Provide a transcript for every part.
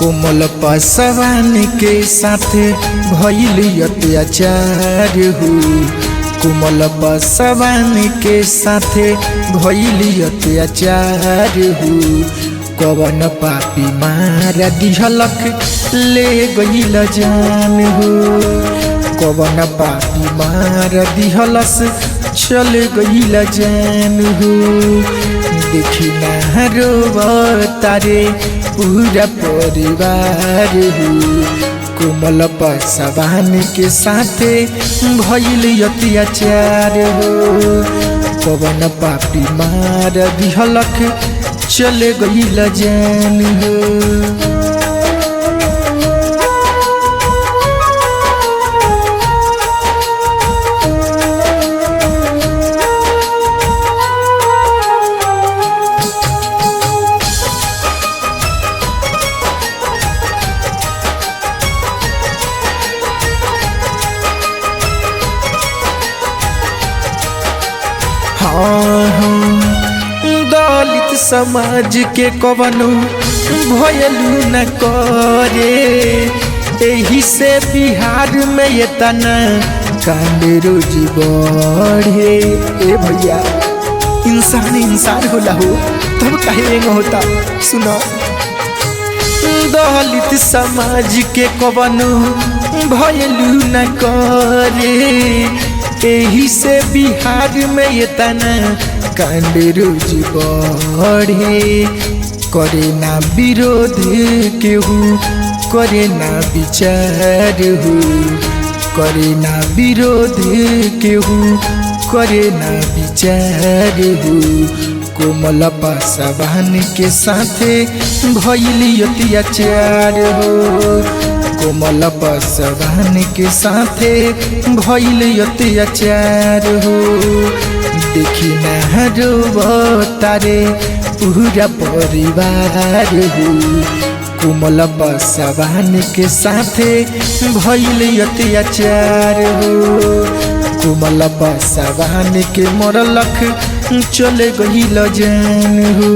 कोमल पासवान के साथ भइल अत्याचार हो। कोमल पासवान के साथ भइल अत्याचार हो। कवन पापी मार दिहलक ले गइल जान हो। कवन पापी मार दिहलस चल गइल जान हो। देखी ना रोवतारे पूरा परिवार हो। कोमल पासवान के साथ भइल अत्याचार हो। कवन पापी मार दिहलक चल गइल जान हो। दलित समाज के कवनो भयलू न करे। एही से बिहार में ये तना कांड रोज बढ़े। ए भैया इंसान होला हो तब कहे होता। सुनो दलित समाज के कवनो भयलू न करे। एही से बिहार में ये तना कांड रोज बढ़े। करे ना विरोध केहू करे ना विचार हो। करे ना विरोध केहू करे ना विचार हो। कोमल पासवान के साथ भइल अत्याचार हो। कोमल पासवान के साथ भइल अत्याचार हो। देखी ना रोवतारे पूरा परिवार हो। कोमल पासवान के साथ भइल अत्याचार हो। कोमल पासवान के मरलक चल गइल जान हो।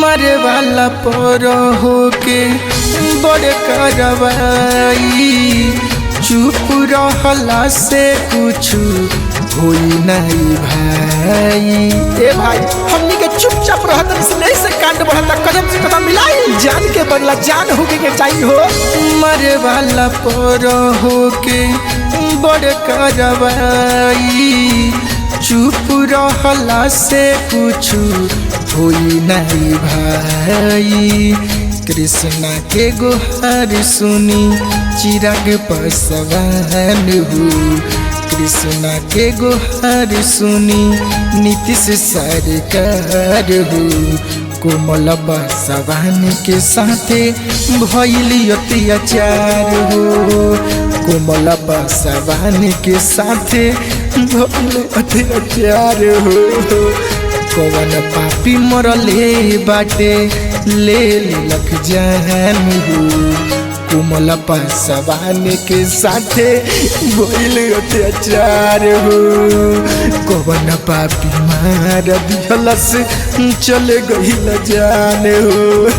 मरे वाला पर हो के बड़े कार्रवाई। चुप रहला से कुछ होई नहीं भाई। ए भाई हमनी के चुपचाप रहत इसलिए से कांड बढ़ता। कदम से कदम मिलाई जान के बदला जान हो के चाहिए हो। मरे वाला पर हो के बड़े कार्रवाई। चुप रहला से कुछ होई नहीं भाई। कृष्णा के गुहार सुनी चिराग पासवान हो। कृष्णा के गुहार सुनी नीतीश सरकार हो। कोमल पासवान के साथ भइल अत्याचार हो। कोमल पासवान के साथ भइल अत्याचार हो। कवन पापी मरले बाटे ले लख जान हो। कोमल पासवान के साथ भइल अत्याचार हो। कवन पापी मार दिहलस चल गइल जान हो।